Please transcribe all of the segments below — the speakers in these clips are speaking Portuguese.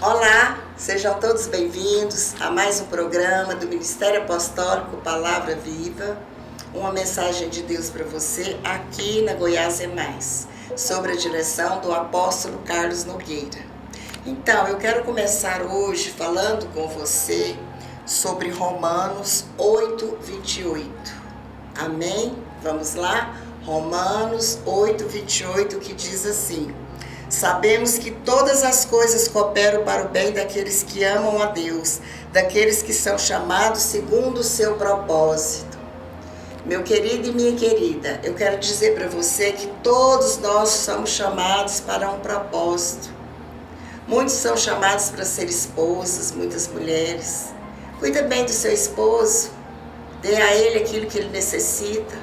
Olá, sejam todos bem-vindos a mais um programa do Ministério Apostólico Palavra Viva, uma mensagem de Deus para você aqui na Goiás é Mais, sob a direção do apóstolo Carlos Nogueira. Então, eu quero começar hoje falando com você sobre Romanos 8:28. Amém? Vamos lá? Romanos 8:28, que diz assim: sabemos que todas as coisas cooperam para o bem daqueles que amam a Deus, daqueles que são chamados segundo o seu propósito. Meu querido e minha querida, eu quero dizer para você que todos nós somos chamados para um propósito. Muitos são chamados para ser esposas, muitas mulheres. Cuida bem do seu esposo, dê a ele aquilo que ele necessita.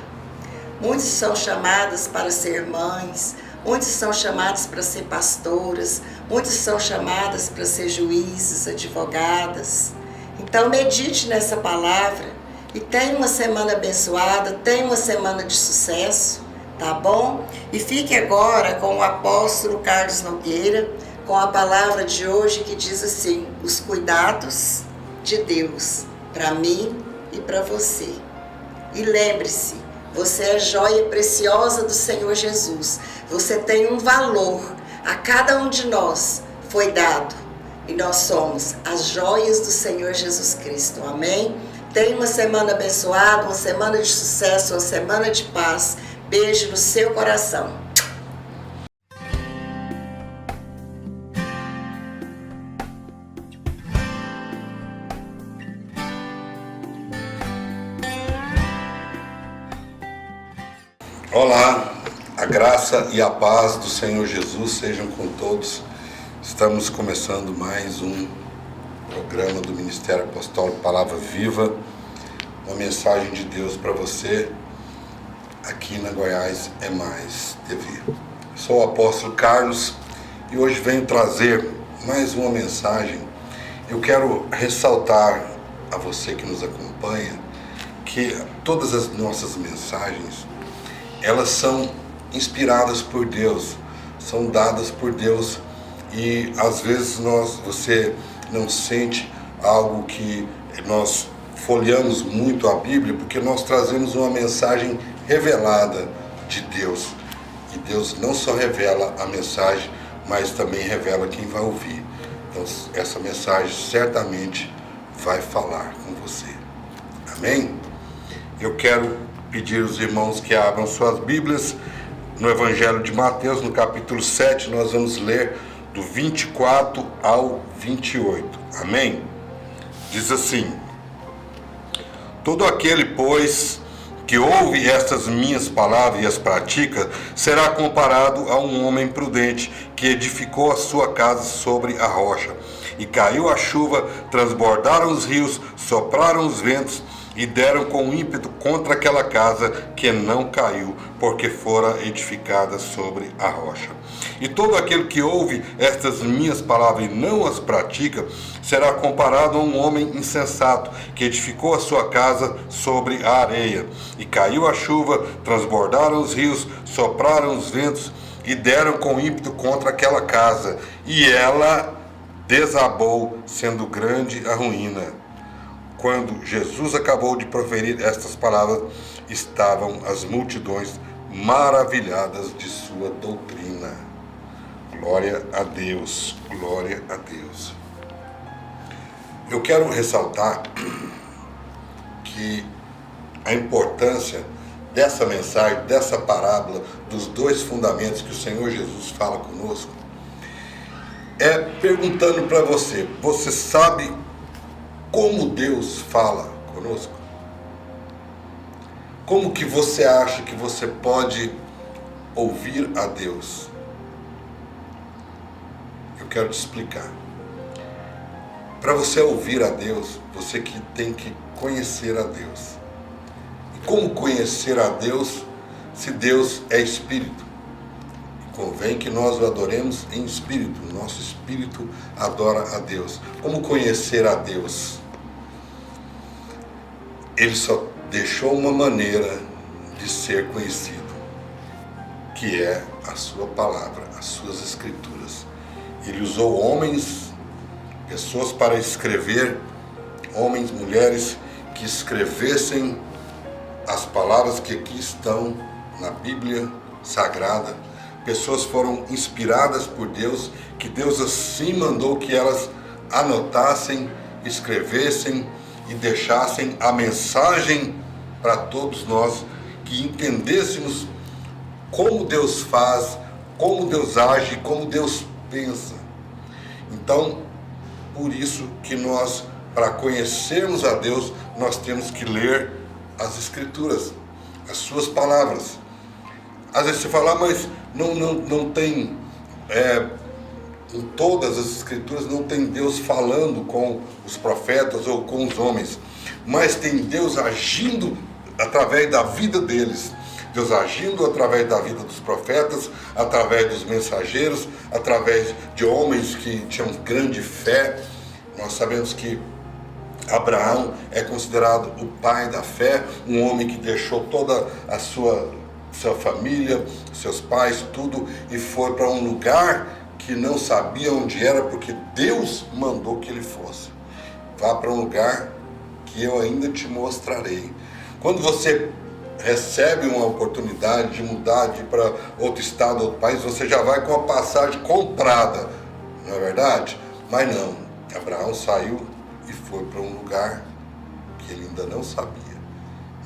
Muitos são chamadas para ser mães, muitos são chamados para ser pastoras, muitos são chamadas para ser juízes, advogadas. Então medite nessa palavra e tenha uma semana abençoada, tenha uma semana de sucesso, tá bom? E fique agora com o apóstolo Carlos Nogueira, com a palavra de hoje que diz assim: os cuidados de Deus para mim e para você. E lembre-se, você é joia preciosa do Senhor Jesus. Você tem um valor. A cada um de nós foi dado. E nós somos as joias do Senhor Jesus Cristo. Amém? Tenha uma semana abençoada, uma semana de sucesso, uma semana de paz. Beijo no seu coração. Olá, a graça e a paz do Senhor Jesus sejam com todos. Estamos começando mais um programa do Ministério Apostólico Palavra Viva, uma mensagem de Deus para você aqui na Goiás é Mais TV. Sou o apóstolo Carlos e hoje venho trazer mais uma mensagem. Eu quero ressaltar a você que nos acompanha que todas as nossas mensagens elas são inspiradas por Deus, são dadas por Deus e às vezes você não sente algo que nós folheamos muito a Bíblia porque nós trazemos uma mensagem revelada de Deus. E Deus não só revela a mensagem, mas também revela quem vai ouvir. Então essa mensagem certamente vai falar com você. Amém? Eu quero pedir aos irmãos que abram suas Bíblias no Evangelho de Mateus, no capítulo 7, nós vamos ler do 24 ao 28. Amém? Diz assim: todo aquele, pois, que ouve estas minhas palavras e as pratica, será comparado a um homem prudente que edificou a sua casa sobre a rocha. E caiu a chuva, transbordaram os rios, sopraram os ventos, e deram com ímpeto contra aquela casa, que não caiu, porque fora edificada sobre a rocha. E todo aquele que ouve estas minhas palavras e não as pratica, será comparado a um homem insensato, que edificou a sua casa sobre a areia. E caiu a chuva, transbordaram os rios, sopraram os ventos, e deram com ímpeto contra aquela casa, e ela desabou, sendo grande a ruína. Quando Jesus acabou de proferir estas palavras, estavam as multidões maravilhadas de sua doutrina. Glória a Deus, glória a Deus. Eu quero ressaltar que a importância dessa mensagem, dessa parábola, dos dois fundamentos que o Senhor Jesus fala conosco, é perguntando para você: você sabe como Deus fala conosco? Como que você acha que você pode ouvir a Deus? Eu quero te explicar. Para você ouvir a Deus, você que tem que conhecer a Deus. E como conhecer a Deus se Deus é Espírito? Convém que nós o adoremos em espírito. Nosso espírito adora a Deus. Como conhecer a Deus? Ele só deixou uma maneira de ser conhecido, que é a sua palavra, as suas escrituras. Ele usou homens pessoas para escrever, homens, mulheres, que escrevessem as palavras que aqui estão na Bíblia Sagrada. Pessoas foram inspiradas por Deus, que Deus assim mandou que elas anotassem, escrevessem e deixassem a mensagem para todos nós, que entendêssemos como Deus faz, como Deus age, como Deus pensa. Então, por isso que nós, para conhecermos a Deus, nós temos que ler as Escrituras, as suas palavras. Às vezes você fala, mas não tem, em todas as Escrituras não tem Deus falando com os profetas ou com os homens, mas tem Deus agindo através da vida deles, Deus agindo através da vida dos profetas, através dos mensageiros, através de homens que tinham grande fé. Nós sabemos que Abraão é considerado o pai da fé, um homem que deixou toda a sua família, seus pais, tudo, e foi para um lugar que não sabia onde era, porque Deus mandou que ele fosse. Vá para um lugar que eu ainda te mostrarei. Quando você recebe uma oportunidade de mudar, de ir para outro estado, outro país, você já vai com a passagem comprada, não é verdade? Mas não, Abraão saiu e foi para um lugar que ele ainda não sabia.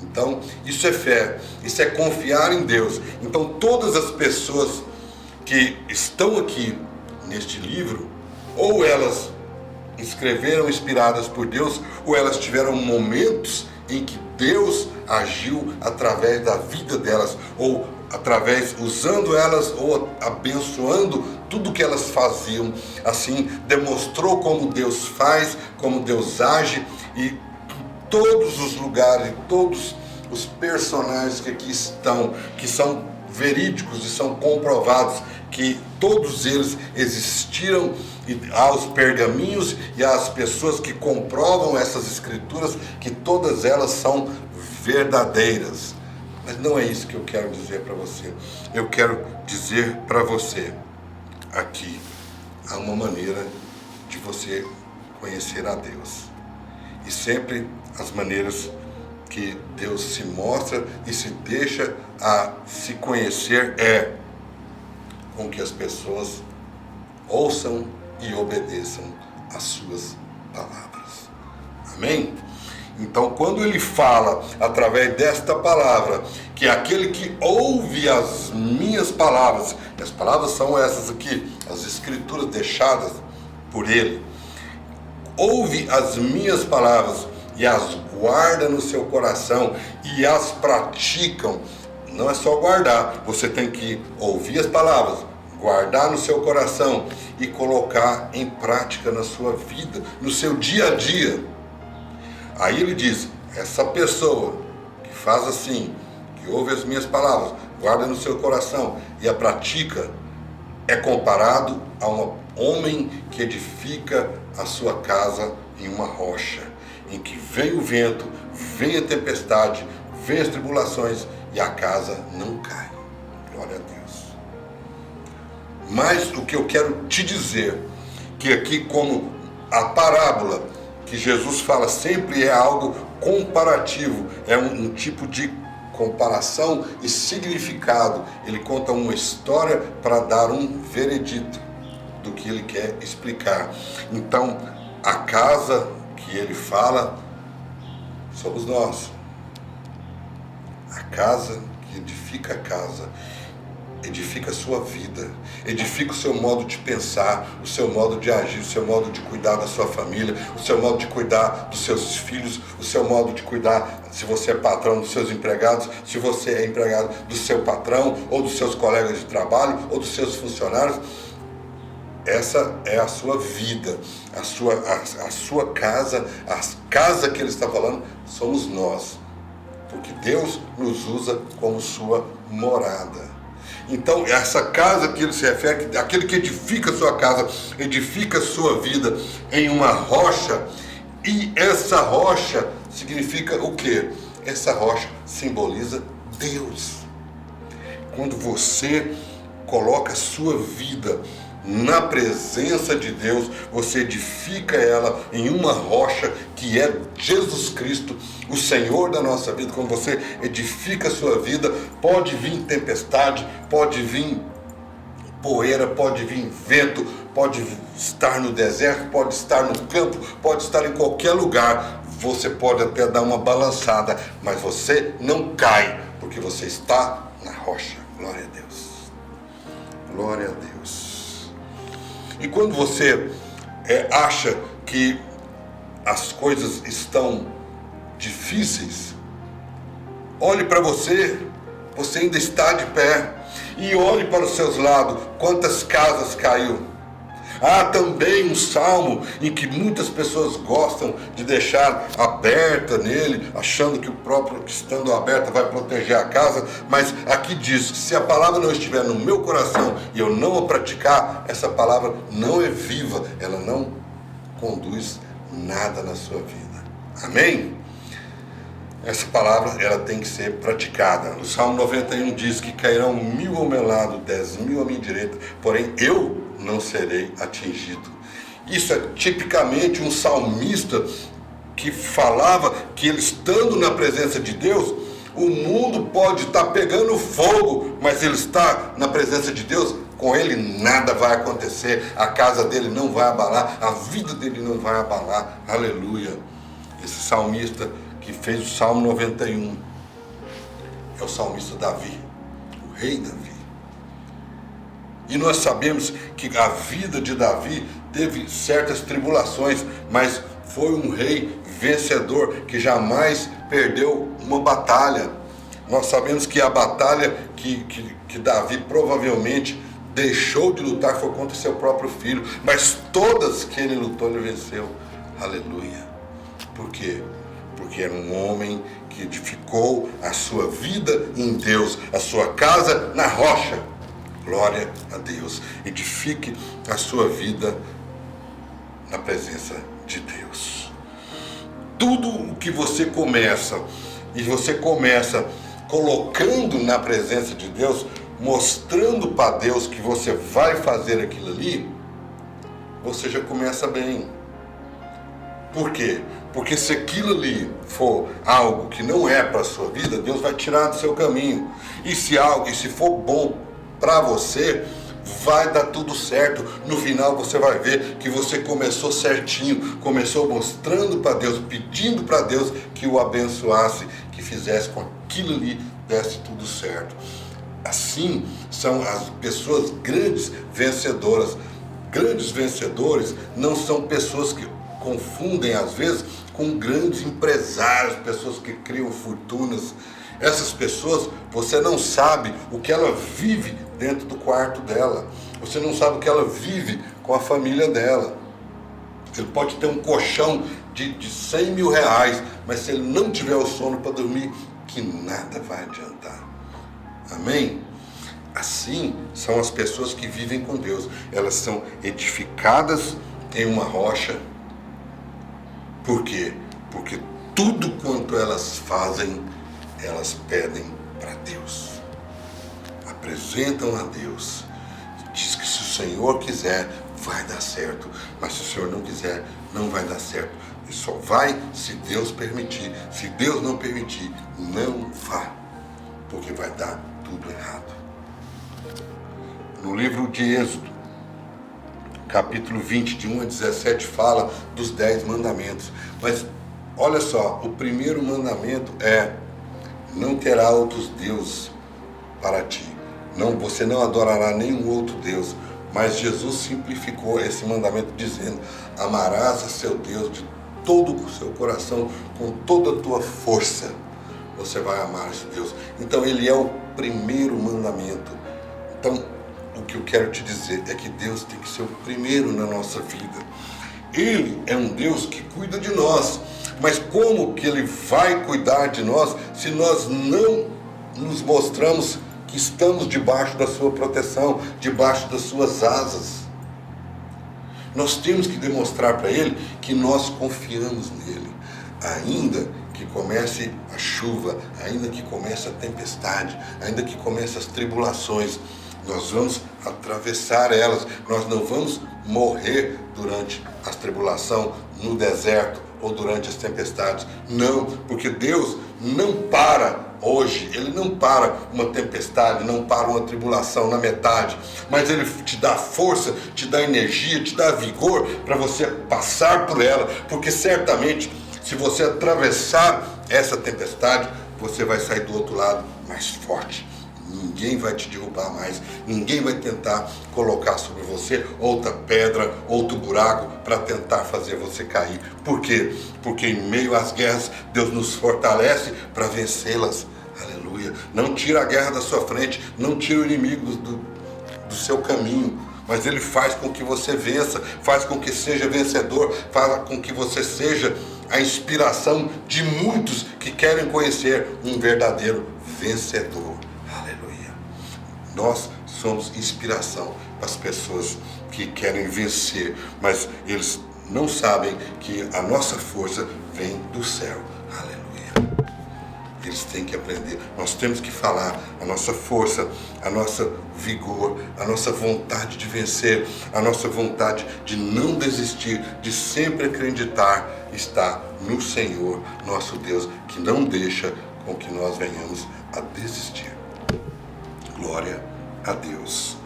Então, isso é fé, isso é confiar em Deus. Então, todas as pessoas que estão aqui neste livro, ou elas escreveram inspiradas por Deus, ou elas tiveram momentos em que Deus agiu através da vida delas, ou através, usando elas, ou abençoando tudo que elas faziam. Assim, demonstrou como Deus faz, como Deus age, e todos os lugares, todos os personagens que aqui estão, que são verídicos e são comprovados, que todos eles existiram, e aos pergaminhos e às pessoas que comprovam essas escrituras, que todas elas são verdadeiras. Mas não é isso que eu quero dizer para você. Eu quero dizer para você, aqui há uma maneira de você conhecer a Deus. E sempre as maneiras que Deus se mostra e se deixa a se conhecer é com que as pessoas ouçam e obedeçam às suas palavras. Amém? Então, quando ele fala através desta palavra, que aquele que ouve as minhas palavras, e as palavras são essas aqui, as escrituras deixadas por ele, ouve as minhas palavras e as guarda no seu coração e as praticam. Não é só guardar, você tem que ouvir as palavras, guardar no seu coração e colocar em prática na sua vida, no seu dia a dia. Aí ele diz, essa pessoa que faz assim, que ouve as minhas palavras, guarda no seu coração e a pratica, é comparado a um homem que edifica a sua casa em uma rocha, em que vem o vento, vem a tempestade, vem as tribulações e a casa não cai. Glória a Deus. Mas o que eu quero te dizer, que aqui como a parábola que Jesus fala sempre é algo comparativo, é um tipo de comparação e significado. Ele conta uma história para dar um veredito do que ele quer explicar. Então, a casa que ele fala somos nós. A casa que edifica a casa, edifica a sua vida, edifica o seu modo de pensar, o seu modo de agir, o seu modo de cuidar da sua família, o seu modo de cuidar dos seus filhos, o seu modo de cuidar, se você é patrão, dos seus empregados, se você é empregado, do seu patrão, ou dos seus colegas de trabalho, ou dos seus funcionários. Essa é a sua vida, a sua casa, a casa que ele está falando, somos nós, porque Deus nos usa como sua morada. Então, essa casa que ele se refere, aquele que edifica a sua casa, edifica a sua vida em uma rocha, e essa rocha significa o quê? Essa rocha simboliza Deus. Quando você coloca a sua vida na presença de Deus, você edifica ela em uma rocha que é Jesus Cristo, o Senhor da nossa vida. Quando você edifica a sua vida, pode vir tempestade, pode vir poeira, pode vir vento, pode estar no deserto, pode estar no campo, pode estar em qualquer lugar. Você pode até dar uma balançada, mas você não cai, porque você está na rocha. Glória a Deus. Glória a Deus. E quando você acha que as coisas estão difíceis, olhe para você, você ainda está de pé, e olhe para os seus lados, quantas casas caiu. Há também um salmo em que muitas pessoas gostam de deixar aberta nele, achando que o próprio estando aberta vai proteger a casa, mas aqui diz que se a palavra não estiver no meu coração e eu não a praticar, essa palavra não é viva, ela não conduz nada na sua vida. Amém? Essa palavra, ela tem que ser praticada. O Salmo 91 diz que cairão 1000 ao meu lado, 10.000 à minha direita, porém eu não serei atingido. Isso é tipicamente um salmista que falava que ele, estando na presença de Deus, o mundo pode estar pegando fogo, mas ele está na presença de Deus, com ele nada vai acontecer, a casa dele não vai abalar, a vida dele não vai abalar. Aleluia. Esse salmista que fez o Salmo 91 é o salmista Davi, o rei Davi. E nós sabemos que a vida de Davi teve certas tribulações, mas foi um rei vencedor que jamais perdeu uma batalha. Nós sabemos que a batalha que Davi provavelmente deixou de lutar foi contra seu próprio filho, mas todas que ele lutou, ele venceu. Aleluia. Por quê? Porque era um homem que edificou a sua vida em Deus, a sua casa na rocha. Glória a Deus. Edifique a sua vida na presença de Deus. Tudo o que você começa, e você começa colocando na presença de Deus, mostrando para Deus que você vai fazer aquilo ali, você já começa bem. Por quê? Porque se aquilo ali for algo que não é para a sua vida, Deus vai tirar do seu caminho. E se for bom para você, vai dar tudo certo. No final você vai ver que você começou certinho, começou mostrando para Deus, pedindo para Deus que o abençoasse, que fizesse com aquilo ali, desse tudo certo. Assim são as pessoas grandes vencedoras. Grandes vencedores não são pessoas que confundem às vezes com grandes empresários, pessoas que criam fortunas. Essas pessoas, você não sabe o que ela vive dentro do quarto dela. Você não sabe o que ela vive com a família dela. Ele pode ter um colchão de 100 mil reais, mas se ele não tiver o sono para dormir, que nada vai adiantar. Amém? Assim são as pessoas que vivem com Deus. Elas são edificadas em uma rocha. Por quê? Porque tudo quanto elas fazem, elas pedem para Deus. Apresentam a Deus. Diz que se o Senhor quiser, vai dar certo. Mas se o Senhor não quiser, não vai dar certo. E só vai se Deus permitir. Se Deus não permitir, não vá. Porque vai dar tudo errado. No livro de Êxodo, capítulo 20, de 1 a 17, fala dos 10 mandamentos. Mas olha só, o primeiro mandamento é: não terá outros deuses para ti. Você não adorará nenhum outro Deus. Mas Jesus simplificou esse mandamento dizendo: amarás a seu Deus de todo o seu coração, com toda a tua força. Você vai amar esse Deus. Então ele é o primeiro mandamento. Então o que eu quero te dizer é que Deus tem que ser o primeiro na nossa vida. Ele é um Deus que cuida de nós. Mas como que Ele vai cuidar de nós se nós não nos mostramos que estamos debaixo da sua proteção, debaixo das suas asas? Nós temos que demonstrar para Ele que nós confiamos nele. Ainda que comece a chuva, ainda que comece a tempestade, ainda que comece as tribulações, Nós vamos atravessar elas. Nós não vamos morrer durante a tribulação, no deserto ou durante as tempestades. Não, porque Deus não para hoje. Ele não para uma tempestade, não para uma tribulação na metade. Mas Ele te dá força, te dá energia, te dá vigor para você passar por ela. Porque certamente, se você atravessar essa tempestade, você vai sair do outro lado mais forte. Ninguém vai te derrubar mais, ninguém vai tentar colocar sobre você outra pedra, outro buraco para tentar fazer você cair. Por quê? Porque em meio às guerras, Deus nos fortalece para vencê-las. Aleluia. Não tira a guerra da sua frente, não tira o inimigo do seu caminho, mas Ele faz com que você vença, faz com que seja vencedor, faz com que você seja a inspiração de muitos que querem conhecer um verdadeiro vencedor. Aleluia. Nós somos inspiração para as pessoas que querem vencer, mas eles não sabem que a nossa força vem do céu. Aleluia. Eles têm que aprender. Nós temos que falar a nossa força, a nossa vigor, a nossa vontade de vencer, a nossa vontade de não desistir, de sempre acreditar, está no Senhor, nosso Deus, que não deixa com que nós venhamos a desistir. Glória a Deus.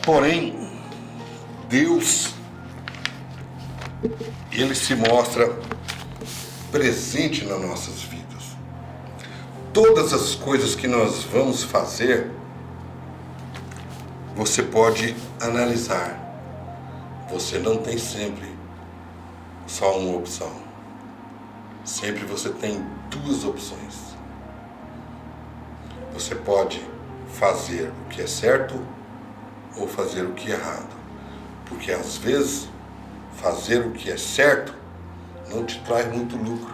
Porém, Deus, Ele se mostra presente nas nossas vidas. Todas as coisas que nós vamos fazer, você pode analisar. Você não tem sempre só uma opção. Sempre você tem duas opções. Você pode fazer o que é certo ou fazer o que é errado. Porque às vezes fazer o que é certo não te traz muito lucro.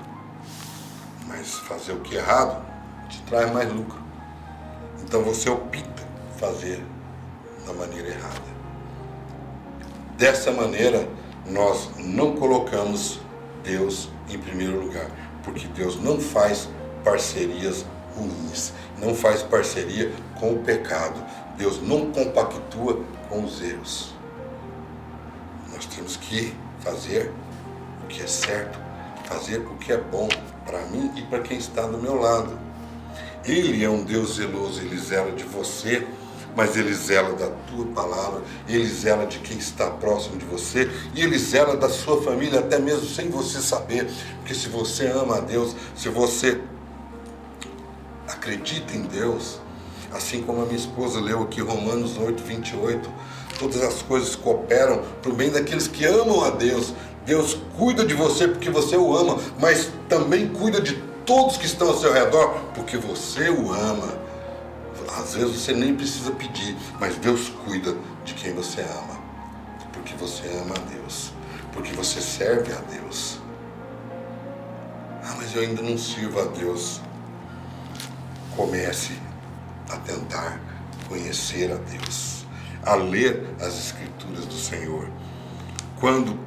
Mas fazer o que é errado te traz mais lucro. Então você opta fazer da maneira errada. Dessa maneira, nós não colocamos Deus em primeiro lugar, porque Deus não faz parcerias ruins, não faz parceria com o pecado. Deus não compactua com os erros. Nós temos que fazer o que é certo, fazer o que é bom para mim e para quem está do meu lado. Ele é um Deus zeloso, Ele zela de você, mas Ele zela da tua palavra, Ele zela de quem está próximo de você, e Ele zela da sua família, até mesmo sem você saber, porque se você ama a Deus, se você acredita em Deus, assim como a minha esposa leu aqui Romanos 8, 28, todas as coisas cooperam para o bem daqueles que amam a Deus. Deus cuida de você porque você o ama, mas também cuida de todos que estão ao seu redor porque você o ama. Às vezes você nem precisa pedir, mas Deus cuida de quem você ama, porque você ama a Deus, porque você serve a Deus. Ah, mas eu ainda não sirvo a Deus. Comece a tentar conhecer a Deus, a ler as Escrituras do Senhor. Quando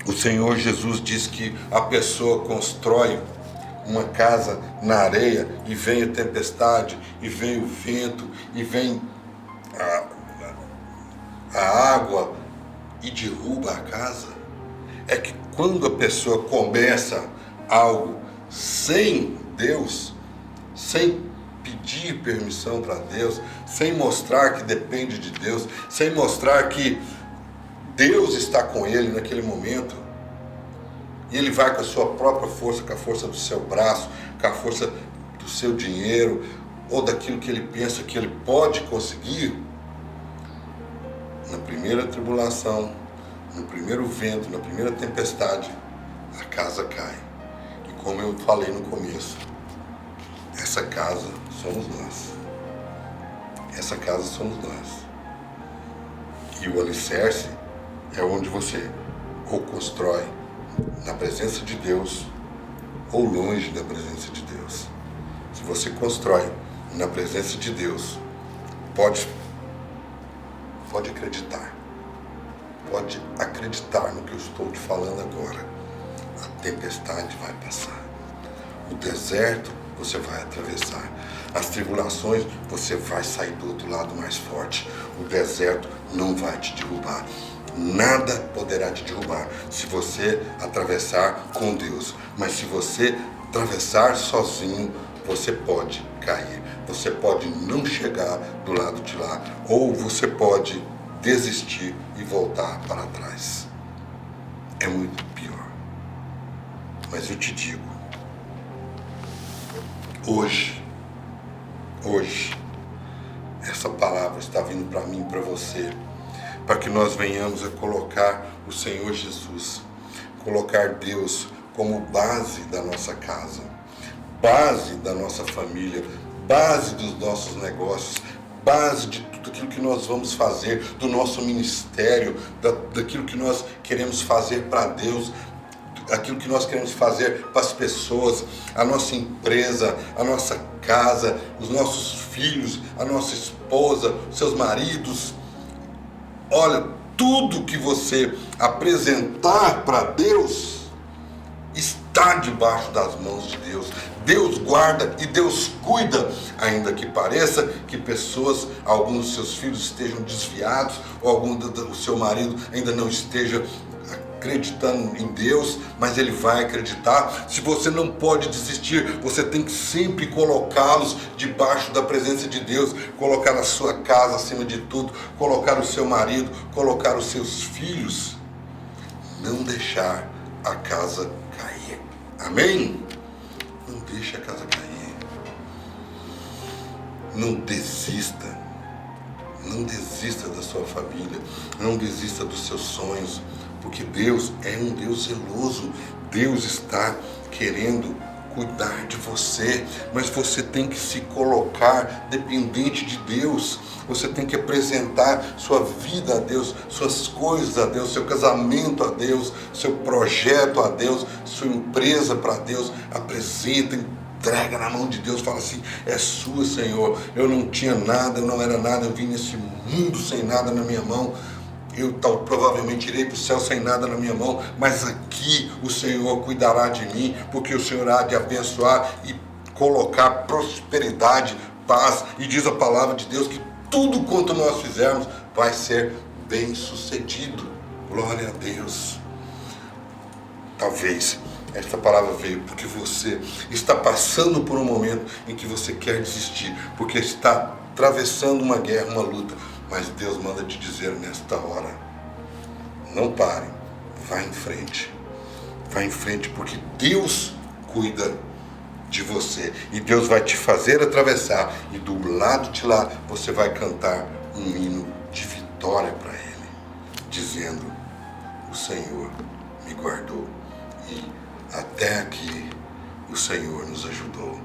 o Senhor Jesus diz que a pessoa constrói uma casa na areia e vem a tempestade, e vem o vento, e vem a água e derruba a casa, é que quando a pessoa começa algo sem Deus, sem pedir permissão para Deus, sem mostrar que depende de Deus, sem mostrar que Deus está com ele naquele momento, e ele vai com a sua própria força, com a força do seu braço, com a força do seu dinheiro, ou daquilo que ele pensa que ele pode conseguir, na primeira tribulação, no primeiro vento, na primeira tempestade, a casa cai. E como eu falei no começo, essa casa somos nós. Essa casa somos nós. E o alicerce é onde você ou constrói na presença de Deus ou longe da presença de Deus. Se você constrói na presença de Deus, pode acreditar. Pode acreditar no que eu estou te falando agora. A tempestade vai passar. O deserto você vai atravessar. As tribulações, você vai sair do outro lado mais forte. O deserto não vai te derrubar. Nada poderá te derrubar se você atravessar com Deus. Mas se você atravessar sozinho, você pode cair. Você pode não chegar do lado de lá. Ou você pode desistir e voltar para trás. É muito pior. Mas eu te digo, hoje, essa palavra está vindo para mim e para você, para que nós venhamos a colocar o Senhor Jesus, colocar Deus como base da nossa casa, base da nossa família, base dos nossos negócios, base de tudo aquilo que nós vamos fazer, do nosso ministério, daquilo que nós queremos fazer para Deus, aquilo que nós queremos fazer para as pessoas, a nossa empresa, a nossa casa, os nossos filhos, a nossa esposa, os seus maridos. Olha, tudo que você apresentar para Deus está debaixo das mãos de Deus. Deus guarda e Deus cuida, ainda que pareça que pessoas, alguns dos seus filhos estejam desviados, ou algum do seu marido ainda não esteja acreditando em Deus, mas ele vai acreditar. Se você não pode desistir, você tem que sempre colocá-los debaixo da presença de Deus, colocar a sua casa acima de tudo, colocar o seu marido, colocar os seus filhos, não deixar a casa cair. Amém? Não deixe a casa cair. Não desista. Não desista da sua família. Não desista dos seus sonhos. Porque Deus é um Deus zeloso. Deus está querendo cuidar de você. Mas você tem que se colocar dependente de Deus. Você tem que apresentar sua vida a Deus, suas coisas a Deus, seu casamento a Deus, seu projeto a Deus, sua empresa para Deus. Apresenta, entrega na mão de Deus, fala assim: é sua, Senhor. Eu não tinha nada, eu não era nada, eu vim nesse mundo sem nada na minha mão. Eu provavelmente irei para o céu sem nada na minha mão, mas aqui o Senhor cuidará de mim, porque o Senhor há de abençoar e colocar prosperidade, paz, e diz a palavra de Deus que tudo quanto nós fizermos vai ser bem sucedido. Glória a Deus. Talvez esta palavra veio porque você está passando por um momento em que você quer desistir, porque está atravessando uma guerra, uma luta. Mas Deus manda te dizer nesta hora: não pare, vá em frente. Vá em frente, porque Deus cuida de você. E Deus vai te fazer atravessar. E do lado de lá você vai cantar um hino de vitória para Ele, dizendo: o Senhor me guardou. E até aqui o Senhor nos ajudou.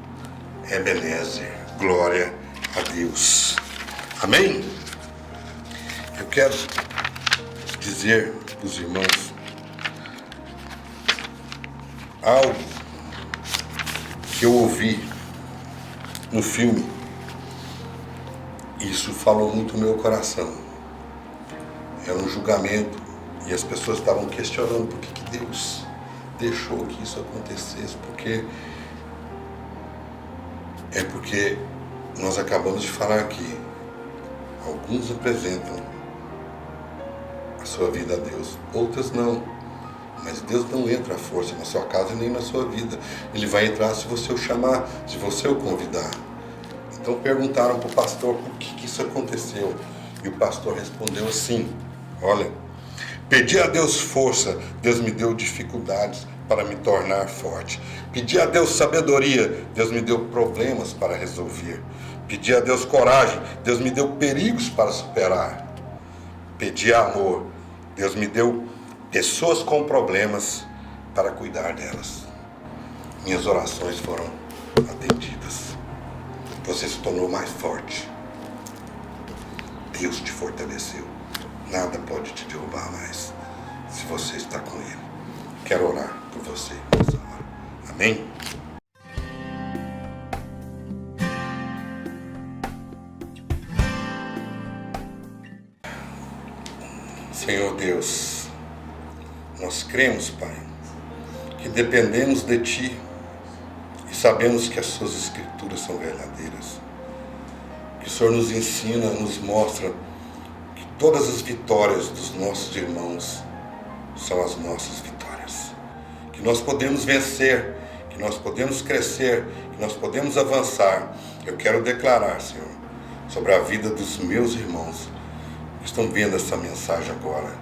Ebenezer, glória a Deus. Amém? Eu quero dizer para os irmãos algo que eu ouvi no filme. Isso falou muito no meu coração. Era um julgamento e as pessoas estavam questionando por que Deus deixou que isso acontecesse. Porque nós acabamos de falar aqui. Alguns apresentam a sua vida a Deus, outras não. Mas Deus não entra à força na sua casa nem na sua vida. Ele vai entrar se você o chamar, se você o convidar. Então perguntaram para o pastor por que isso aconteceu. E o pastor respondeu assim: olha, pedi a Deus força, Deus me deu dificuldades para me tornar forte. Pedi a Deus sabedoria, Deus me deu problemas para resolver. Pedi a Deus coragem, Deus me deu perigos para superar. Pedi amor, Deus me deu pessoas com problemas para cuidar delas. Minhas orações foram atendidas. Você se tornou mais forte. Deus te fortaleceu. Nada pode te derrubar mais se você está com Ele. Quero orar por você nessa hora. Amém? Senhor Deus, nós cremos, Pai, que dependemos de Ti. e sabemos que as suas escrituras são verdadeiras. Que o Senhor nos ensina, nos mostra que todas as vitórias dos nossos irmãos são as nossas vitórias. Que nós podemos vencer, que nós podemos crescer, que nós podemos avançar. Eu quero declarar, Senhor, sobre a vida dos meus irmãos que estão vendo essa mensagem agora,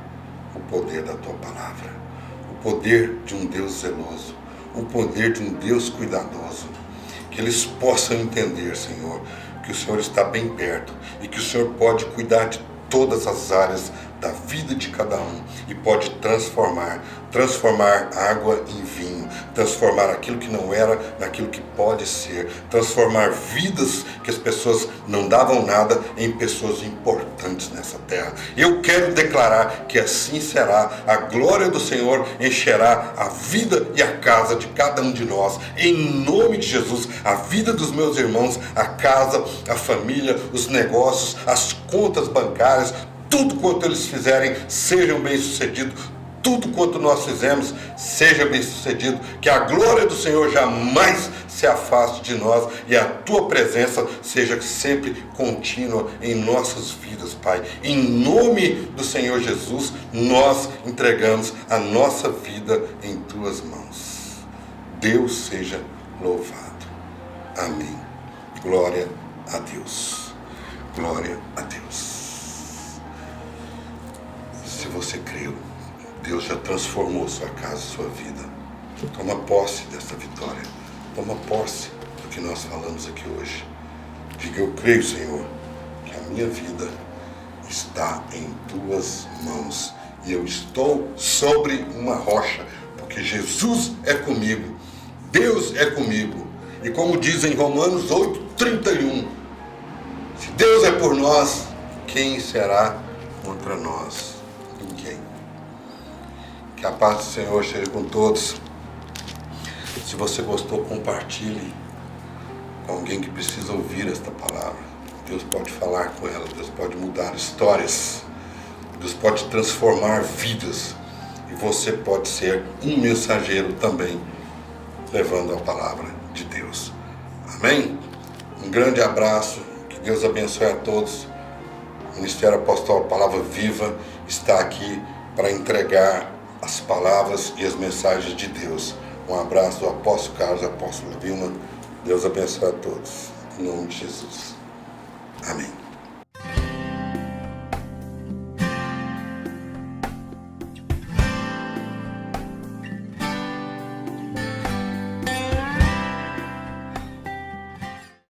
o poder da Tua palavra, o poder de um Deus zeloso, o poder de um Deus cuidadoso. Que eles possam entender, Senhor, que o Senhor está bem perto e que o Senhor pode cuidar de todas as áreas da vida de cada um e pode transformar água em vinho, transformar aquilo que não era naquilo que pode ser, transformar vidas que as pessoas não davam nada em pessoas importantes nessa terra. Eu quero declarar que assim será. A glória do Senhor encherá a vida e a casa de cada um de nós, em nome de Jesus. A vida dos meus irmãos, a casa, a família, os negócios, as contas bancárias, tudo quanto eles fizerem, sejam bem-sucedidos. Tudo quanto nós fizemos, seja bem-sucedido. Que a glória do Senhor jamais se afaste de nós e a Tua presença seja sempre contínua em nossas vidas, Pai. Em nome do Senhor Jesus, nós entregamos a nossa vida em Tuas mãos. Deus seja louvado. Amém. Glória a Deus. Glória a Deus. Se você creu, Deus já transformou sua casa, sua vida. Toma posse dessa vitória. Toma posse do que nós falamos aqui hoje. Diga: eu creio, Senhor, que a minha vida está em Tuas mãos. E eu estou sobre uma rocha, porque Jesus é comigo. Deus é comigo. E como diz em Romanos 8:31, se Deus é por nós, quem será contra nós? Ninguém. Que a paz do Senhor esteja com todos. Se você gostou, compartilhe com alguém que precisa ouvir esta palavra. Deus pode falar com ela, Deus pode mudar histórias, Deus pode transformar vidas, e você pode ser um mensageiro também, levando a palavra de Deus. Amém? Um grande abraço, que Deus abençoe a todos. O Ministério Apostólico Palavra Viva está aqui para entregar as palavras e as mensagens de Deus. Um abraço do apóstolo Carlos, apóstolo Vilma. Deus abençoe a todos. Em nome de Jesus. Amém.